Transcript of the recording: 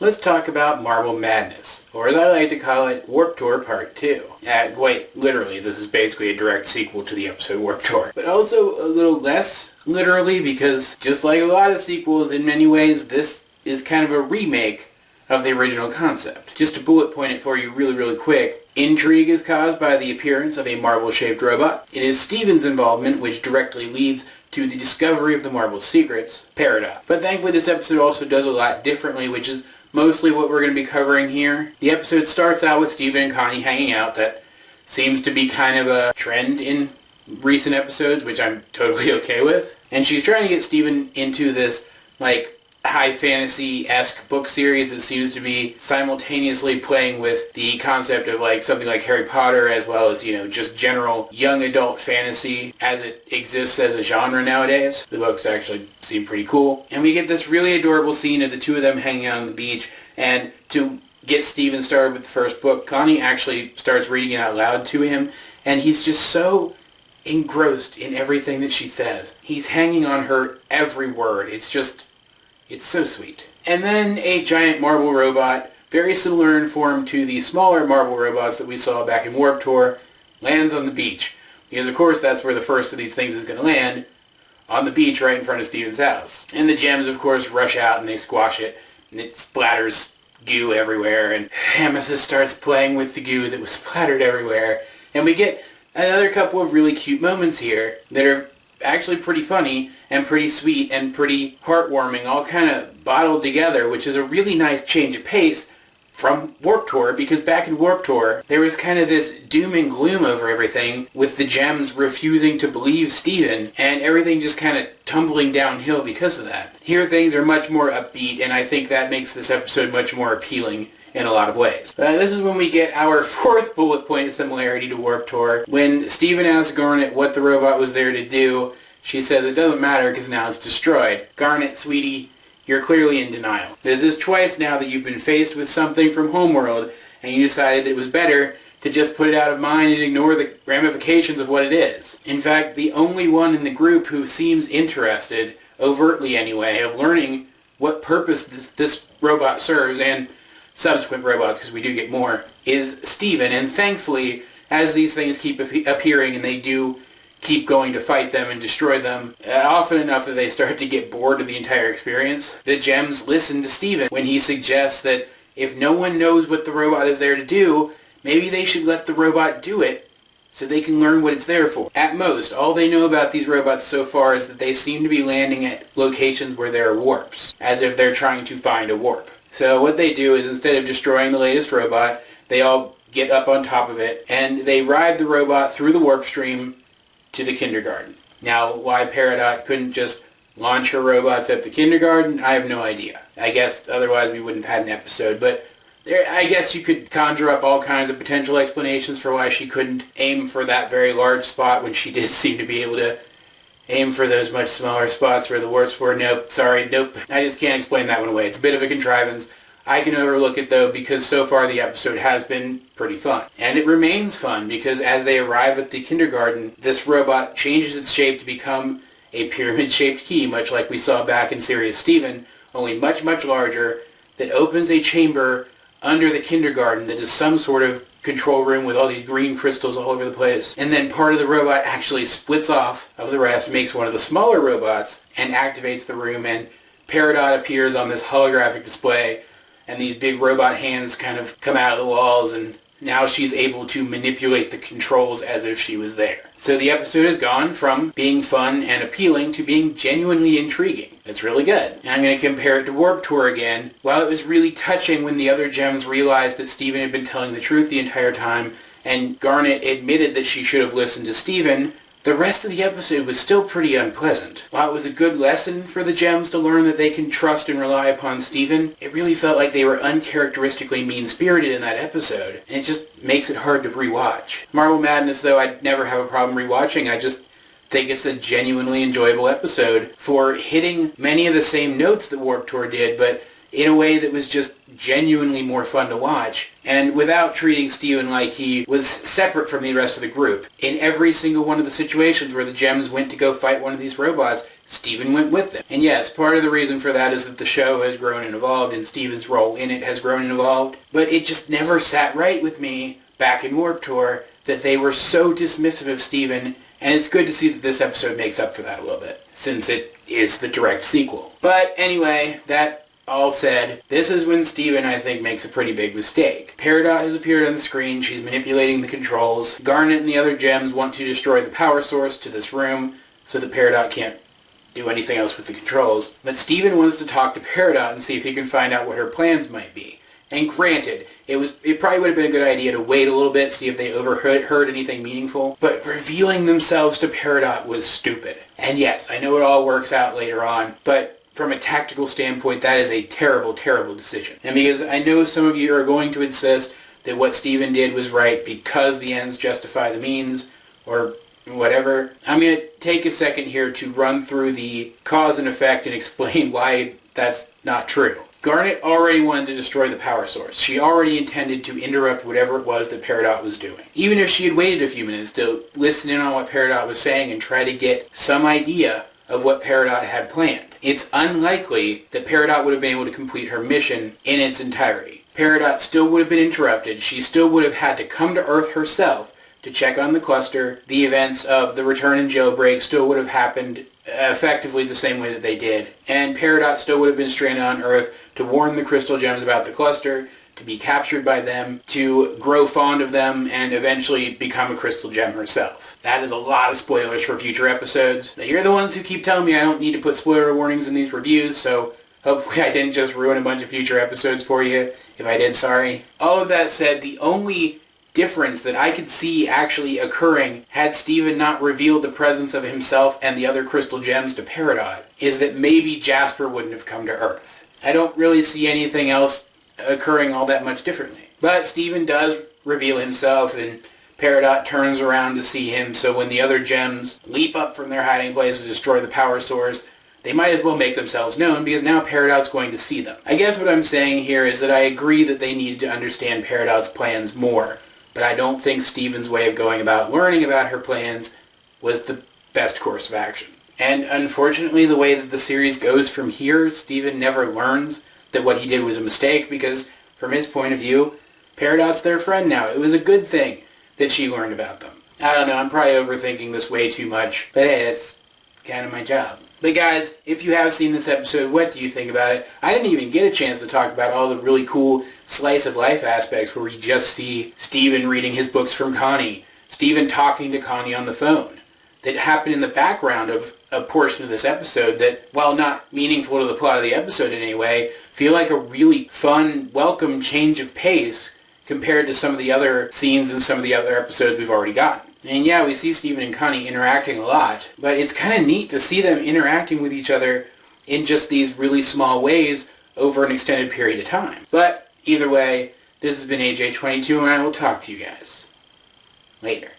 let's talk about Marble Madness, or as I like to call it, Warped Tour Part 2. Quite literally, this is basically a direct sequel to the episode Warped Tour. But also a little less literally, because just like a lot of sequels, in many ways, this is kind of a remake of the original concept. Just to bullet point it for you really quick, intrigue is caused by the appearance of a marble-shaped robot. It is Steven's involvement which directly leads to the discovery of the marble's secrets, Paradox. But thankfully this episode also does a lot differently, which is mostly what we're going to be covering here. The episode starts out with Steven and Connie hanging out. That seems to be kind of a trend in recent episodes, which I'm totally okay with. And she's trying to get Steven into this, high fantasy-esque book series that seems to be simultaneously playing with the concept of something like Harry Potter, as well as, just general young adult fantasy as it exists as a genre nowadays. The books actually seem pretty cool. And we get this really adorable scene of the two of them hanging out on the beach, and to get Steven started with the first book, Connie actually starts reading it out loud to him, and he's just so engrossed in everything that she says. He's hanging on her every word. It's so sweet. And then a giant marble robot, very similar in form to the smaller marble robots that we saw back in Warped Tour, lands on the beach. Because of course that's where the first of these things is going to land, on the beach right in front of Steven's house. And the gems of course rush out and they squash it, and it splatters goo everywhere, and Amethyst starts playing with the goo that was splattered everywhere. And we get another couple of really cute moments here that are actually pretty funny and pretty sweet and pretty heartwarming, all kind of bottled together, which is a really nice change of pace from Warped Tour, because back in Warped Tour there was kind of this doom and gloom over everything, with the gems refusing to believe Steven and everything just kind of tumbling downhill because of that. Here things are much more upbeat, and I think that makes this episode much more appealing in a lot of ways. This is when we get our fourth bullet point similarity to Warped Tour. When Steven asks Garnet what the robot was there to do, she says it doesn't matter because now it's destroyed. Garnet, sweetie, you're clearly in denial. This is twice now that you've been faced with something from Homeworld, and you decided it was better to just put it out of mind and ignore the ramifications of what it is. In fact, the only one in the group who seems interested, overtly anyway, of learning what purpose this robot serves, and subsequent robots, because we do get more, is Steven. And thankfully, as these things keep appearing and they do keep going to fight them and destroy them, often enough that they start to get bored of the entire experience, the gems listen to Steven when he suggests that if no one knows what the robot is there to do, maybe they should let the robot do it so they can learn what it's there for. At most, all they know about these robots so far is that they seem to be landing at locations where there are warps, as if they're trying to find a warp. So what they do is, instead of destroying the latest robot, they all get up on top of it, and they ride the robot through the warp stream to the kindergarten. Now, why Peridot couldn't just launch her robots at the kindergarten, I have no idea. I guess otherwise we wouldn't have had an episode, but I guess you could conjure up all kinds of potential explanations for why she couldn't aim for that very large spot when she did seem to be able to aim for those much smaller spots where the warps were. Nope. I just can't explain that one away. It's a bit of a contrivance. I can overlook it though, because so far the episode has been pretty fun. And it remains fun because as they arrive at the kindergarten, this robot changes its shape to become a pyramid-shaped key, much like we saw back in Sirius Steven, only much larger, that opens a chamber under the kindergarten that is some sort of control room with all these green crystals all over the place. And then part of the robot actually splits off of the rest, makes one of the smaller robots, and activates the room, and Peridot appears on this holographic display, and these big robot hands kind of come out of the walls, and now she's able to manipulate the controls as if she was there. So the episode has gone from being fun and appealing to being genuinely intriguing. It's really good. And I'm going to compare it to Warped Tour again. While it was really touching when the other gems realized that Steven had been telling the truth the entire time, and Garnet admitted that she should have listened to Steven, the rest of the episode was still pretty unpleasant. While it was a good lesson for the gems to learn that they can trust and rely upon Steven, it really felt like they were uncharacteristically mean-spirited in that episode, and it just makes it hard to rewatch. Marble Madness, though, I'd never have a problem rewatching. I just think it's a genuinely enjoyable episode for hitting many of the same notes that Warped Tour did, but in a way that was just genuinely more fun to watch, and without treating Steven like he was separate from the rest of the group. In every single one of the situations where the gems went to go fight one of these robots, Steven went with them. And yes, part of the reason for that is that the show has grown and evolved and Steven's role in it has grown and evolved. But it just never sat right with me back in Warped Tour that they were so dismissive of Steven, and it's good to see that this episode makes up for that a little bit, since it is the direct sequel. But anyway, that all said, this is when Steven, I think, makes a pretty big mistake. Peridot has appeared on the screen, she's manipulating the controls. Garnet and the other gems want to destroy the power source to this room so that Peridot can't do anything else with the controls. But Steven wants to talk to Peridot and see if he can find out what her plans might be. And granted, it probably would have been a good idea to wait a little bit, see if they overheard anything meaningful, but revealing themselves to Peridot was stupid. And yes, I know it all works out later on, but from a tactical standpoint, that is a terrible, terrible decision. And because I know some of you are going to insist that what Steven did was right because the ends justify the means, or whatever, I'm going to take a second here to run through the cause and effect and explain why that's not true. Garnet already wanted to destroy the power source. She already intended to interrupt whatever it was that Peridot was doing. Even if she had waited a few minutes to listen in on what Peridot was saying and try to get some idea of what Peridot had planned, it's unlikely that Peridot would have been able to complete her mission in its entirety. Peridot still would have been interrupted. She still would have had to come to Earth herself to check on the cluster. The events of the return and jailbreak still would have happened effectively the same way that they did. And Peridot still would have been stranded on Earth to warn the crystal gems about the cluster, to be captured by them, to grow fond of them, and eventually become a crystal gem herself. That is a lot of spoilers for future episodes. Now, you're the ones who keep telling me I don't need to put spoiler warnings in these reviews, so hopefully I didn't just ruin a bunch of future episodes for you. If I did, sorry. All of that said, the only difference that I could see actually occurring had Steven not revealed the presence of himself and the other crystal gems to Peridot is that maybe Jasper wouldn't have come to Earth. I don't really see anything else occurring all that much differently. But Steven does reveal himself and Peridot turns around to see him, so when the other gems leap up from their hiding place to destroy the power source, they might as well make themselves known because now Peridot's going to see them. I guess what I'm saying here is that I agree that they needed to understand Peridot's plans more, but I don't think Steven's way of going about learning about her plans was the best course of action. And unfortunately, the way that the series goes from here, Steven never learns that what he did was a mistake because, from his point of view, Peridot's their friend now. It was a good thing that she learned about them. I don't know, I'm probably overthinking this way too much, but hey, it's kind of my job. But guys, if you have seen this episode, what do you think about it? I didn't even get a chance to talk about all the really cool slice of life aspects where we just see Steven reading his books from Connie, Steven talking to Connie on the phone, that happened in the background of a portion of this episode that, while not meaningful to the plot of the episode in any way, feel like a really fun, welcome change of pace compared to some of the other scenes and some of the other episodes we've already gotten. And yeah, we see Steven and Connie interacting a lot, but it's kind of neat to see them interacting with each other in just these really small ways over an extended period of time. But either way, this has been AJ22 and I will talk to you guys later.